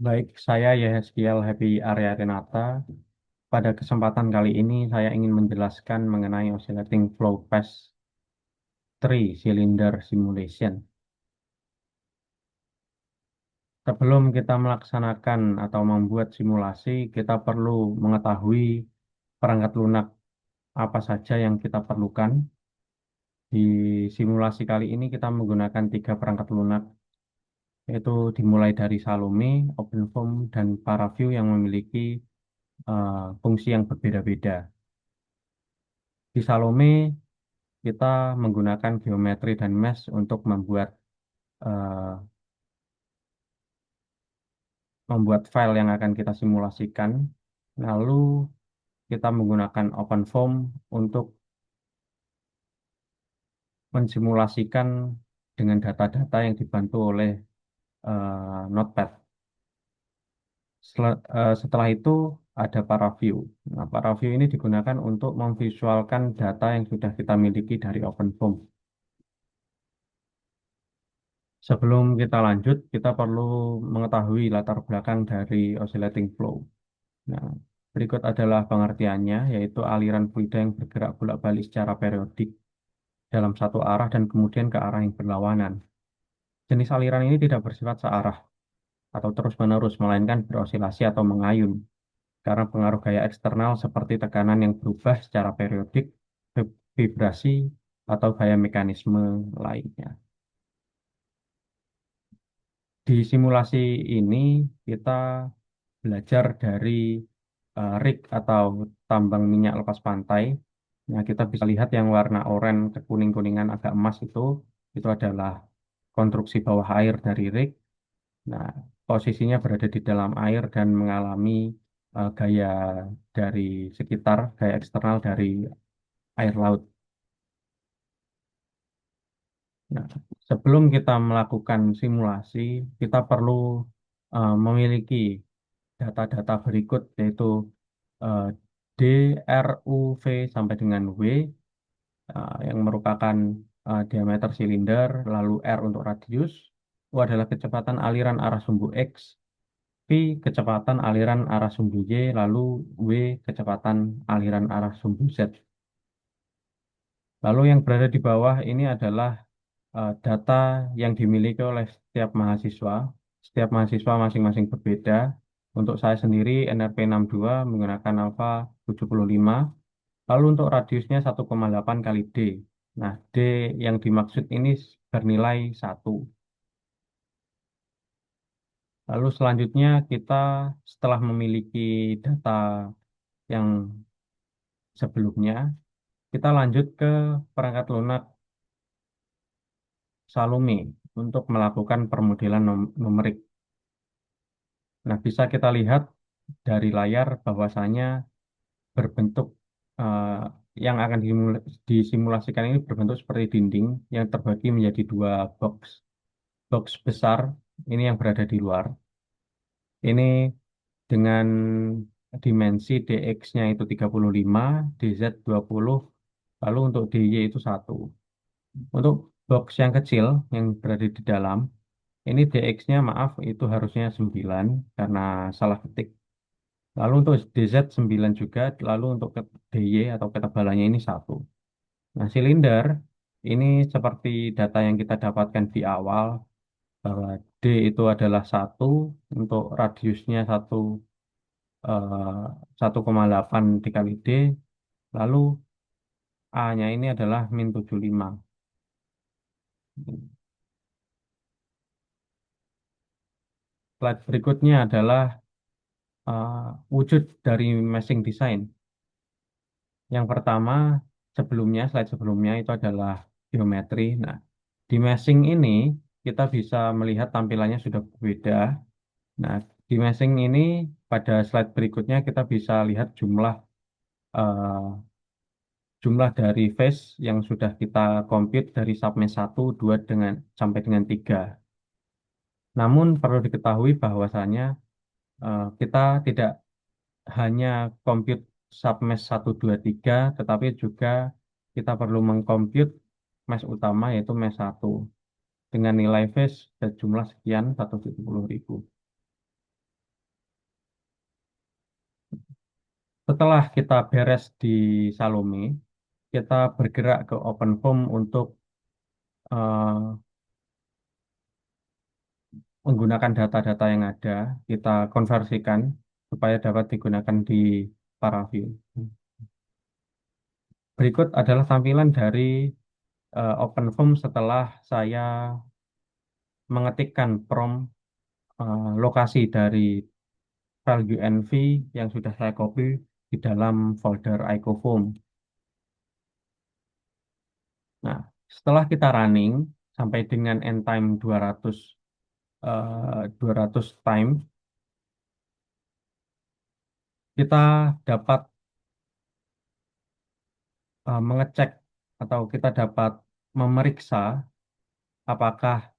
Baik, saya Yehezkiel Happy Arya Renata. Pada kesempatan kali ini saya ingin menjelaskan mengenai oscillating flow path three cylinder simulation. Sebelum kita melaksanakan atau membuat simulasi, kita perlu mengetahui perangkat lunak apa saja yang kita perlukan. Di simulasi kali ini kita menggunakan tiga perangkat lunak, yaitu dimulai dari Salome, OpenFOAM, dan ParaView yang memiliki fungsi yang berbeda-beda. Di Salome kita menggunakan geometri dan mesh untuk eh, membuat file yang akan kita simulasikan. Lalu kita menggunakan OpenFOAM untuk mensimulasikan dengan data-data yang dibantu oleh Notepad. Setelah itu ada ParaView. Nah, ParaView ini digunakan untuk memvisualkan data yang sudah kita miliki dari OpenFOAM. Sebelum kita lanjut, kita perlu mengetahui latar belakang dari oscillating flow. Nah, berikut adalah pengertiannya, yaitu aliran fluida yang bergerak bolak-balik secara periodik dalam satu arah dan kemudian ke arah yang berlawanan. Jenis aliran ini tidak bersifat searah atau terus-menerus, melainkan berosilasi atau mengayun karena pengaruh gaya eksternal seperti tekanan yang berubah secara periodik, vibrasi, atau gaya mekanisme lainnya. Di simulasi ini, kita belajar dari rig atau tambang minyak lepas pantai. Nah, kita bisa lihat yang warna oranye ke kuning-kuningan agak emas itu adalah konstruksi bawah air dari rig. Nah, posisinya berada di dalam air dan mengalami gaya dari sekitar, gaya eksternal dari air laut. Nah, sebelum kita melakukan simulasi, kita perlu memiliki data-data berikut, yaitu eh, D, R, U, V sampai dengan W, yang merupakan diameter silinder, lalu R untuk radius, U adalah kecepatan aliran arah sumbu X, V kecepatan aliran arah sumbu Y, lalu W kecepatan aliran arah sumbu Z. Lalu yang berada di bawah ini adalah data yang dimiliki oleh setiap mahasiswa. Setiap mahasiswa masing-masing berbeda. Untuk saya sendiri NRP 62 menggunakan alfa 75. Lalu untuk radiusnya 1,8 kali D. Nah, D yang dimaksud ini bernilai 1. Lalu selanjutnya kita setelah memiliki data yang sebelumnya, kita lanjut ke perangkat lunak Salome untuk melakukan permodelan numerik. Nah, bisa kita lihat dari layar bahwasanya berbentuk eh, yang akan disimulasikan ini berbentuk seperti dinding yang terbagi menjadi dua box. Box besar ini yang berada di luar. Ini dengan dimensi dx-nya itu 35, dz 20, lalu untuk dy itu 1. Untuk box yang kecil yang berada di dalam, ini dx-nya maaf itu harusnya 9 karena salah ketik. Lalu untuk dz 9 juga, lalu untuk dy atau ketebalannya ini 1. Nah, silinder ini seperti data yang kita dapatkan di awal bahwa D itu adalah 1, untuk radiusnya 1,8 dikali D, lalu A-nya ini adalah min 75. Slide berikutnya adalah wujud dari meshing design. Yang pertama, slide sebelumnya itu adalah geometri. Nah, di meshing ini kita bisa melihat tampilannya sudah berbeda. Nah, di meshing ini pada slide berikutnya kita bisa lihat eh, jumlah dari face yang sudah kita compute dari submesh 1, 2 sampai dengan 3. Namun perlu diketahui bahwasanya kita tidak hanya compute submesh 1, 2, 3, tetapi juga kita perlu mengcompute mesh utama yaitu mesh 1 dengan nilai face dan jumlah sekian 170.000. Setelah kita beres di Salome, kita bergerak ke Open Foam untuk eh, menggunakan data-data yang ada, kita konversikan supaya dapat digunakan di ParaView. Berikut adalah tampilan dari OpenFOAM setelah saya mengetikkan prompt lokasi dari file UNV yang sudah saya copy di dalam folder icofoam. Nah, setelah kita running sampai dengan end time 200 time, kita dapat mengecek atau kita dapat memeriksa apakah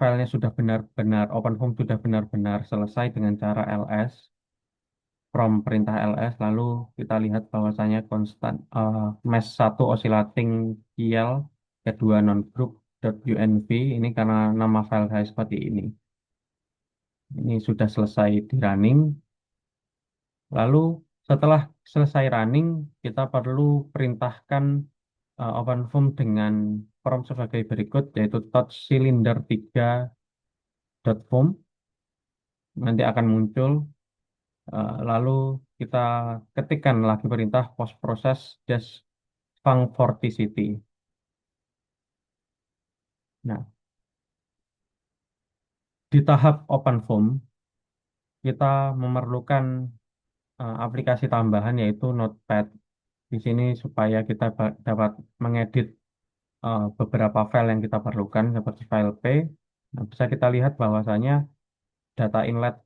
filenya sudah benar-benar OpenFOAM sudah benar-benar selesai dengan cara ls from perintah ls, lalu kita lihat bahwasanya konstan mesh 1 oscillating kiel, kedua non-group .unv ini karena nama file saya seperti ini sudah selesai di running. Lalu setelah selesai running, kita perlu perintahkan OpenFOAM dengan prompt sebagai berikut, yaitu touch cylinder 3.foam. Nanti akan muncul. Lalu kita ketikkan lagi perintah post process dash func vorticity. Nah, di tahap OpenFOAM, kita memerlukan aplikasi tambahan yaitu Notepad. Di sini supaya kita dapat mengedit beberapa file yang kita perlukan seperti file P. Nah, bisa kita lihat bahwasanya data inlet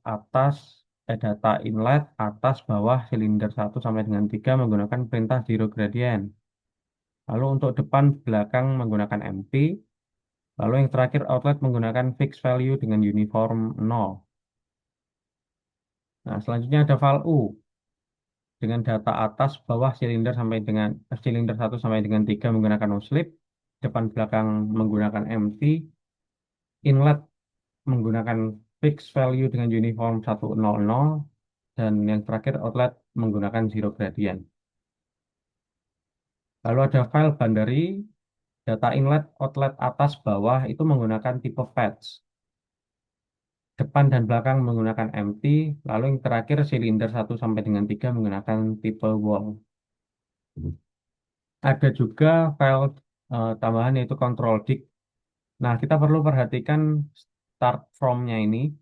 atas bawah silinder 1 sampai dengan 3 menggunakan perintah zero gradient. Lalu untuk depan belakang menggunakan empty. Lalu yang terakhir outlet menggunakan fixed value dengan uniform 0. Nah, selanjutnya ada val U dengan data atas bawah silinder 1 sampai dengan 3 menggunakan no slip, depan belakang menggunakan empty, inlet menggunakan fixed value dengan uniform 100, dan yang terakhir outlet menggunakan zero gradient. Lalu ada file boundary, data inlet, outlet atas bawah itu menggunakan tipe fetch. Depan dan belakang menggunakan empty, lalu yang terakhir silinder 1 sampai dengan 3 menggunakan tipe wall. Ada juga file tambahan yaitu control dict. Nah, kita perlu perhatikan start from-nya ini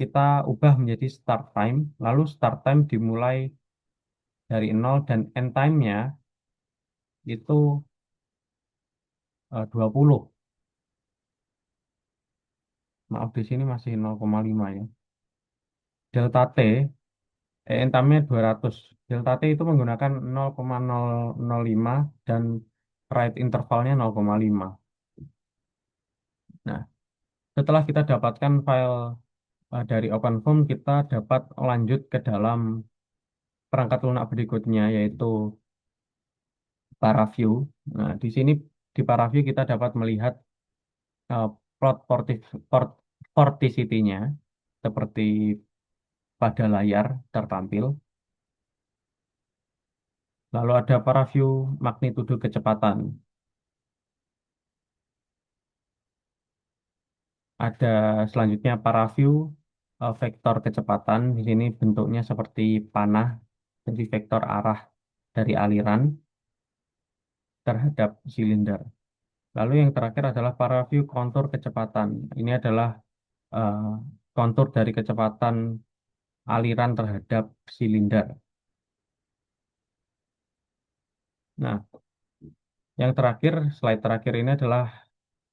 kita ubah menjadi start time, lalu start time dimulai dari 0 dan end time-nya itu 20. Maaf di sini masih 0,5 ya. Delta T, end time-nya 200. Delta T itu menggunakan 0,005 dan write intervalnya 0,5. Nah, setelah kita dapatkan file dari OpenFOAM, kita dapat lanjut ke dalam perangkat lunak berikutnya, yaitu ParaView. Nah, di sini di ParaView kita dapat melihat eh, plot vorticity-nya seperti pada layar tertampil. Lalu ada ParaView magnitudo kecepatan. Ada selanjutnya ParaView vektor kecepatan. Di sini bentuknya seperti panah, jadi vektor arah dari aliran terhadap silinder. Lalu yang terakhir adalah ParaView kontur kecepatan. Ini adalah eh, kontur dari kecepatan aliran terhadap silinder. Nah, yang terakhir, slide terakhir ini adalah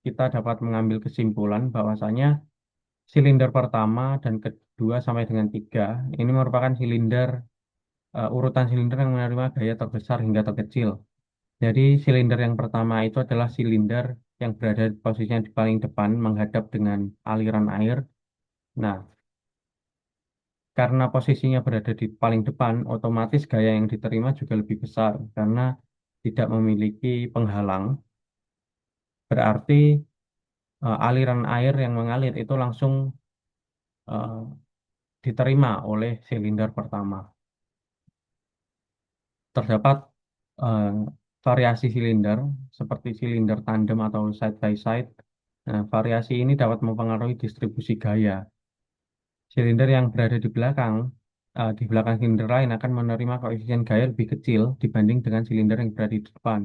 kita dapat mengambil kesimpulan bahwasanya silinder pertama dan kedua sampai dengan 3 ini merupakan urutan silinder yang menerima gaya terbesar hingga terkecil. Jadi silinder yang pertama itu adalah silinder yang berada di posisinya di paling depan menghadap dengan aliran air. Nah, karena posisinya berada di paling depan, otomatis gaya yang diterima juga lebih besar karena tidak memiliki penghalang. Berarti aliran air yang mengalir itu langsung eh, diterima oleh silinder pertama. Terdapat eh, variasi silinder seperti silinder tandem atau side by side. Nah, variasi ini dapat mempengaruhi distribusi gaya. Silinder yang berada di belakang silinder lain akan menerima koefisien gaya lebih kecil dibanding dengan silinder yang berada di depan.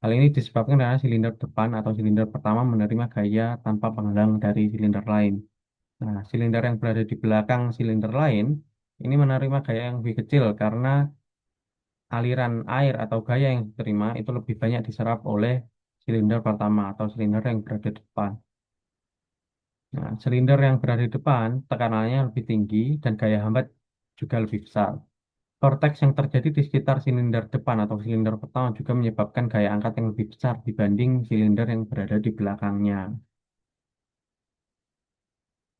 Hal ini disebabkan karena silinder depan atau silinder pertama menerima gaya tanpa penghalang dari silinder lain. Nah, silinder yang berada di belakang silinder lain ini menerima gaya yang lebih kecil karena aliran air atau gaya yang diterima itu lebih banyak diserap oleh silinder pertama atau silinder yang berada di depan. Nah, silinder yang berada di depan tekanannya lebih tinggi dan gaya hambat juga lebih besar. Vortex yang terjadi di sekitar silinder depan atau silinder pertama juga menyebabkan gaya angkat yang lebih besar dibanding silinder yang berada di belakangnya.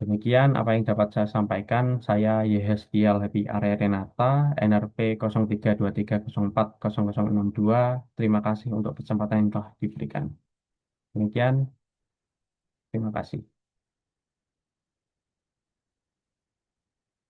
Demikian apa yang dapat saya sampaikan. Saya Yehezkiel Happy Area Renata, NRP 0323040062. Terima kasih untuk kesempatan yang telah diberikan. Demikian, terima kasih.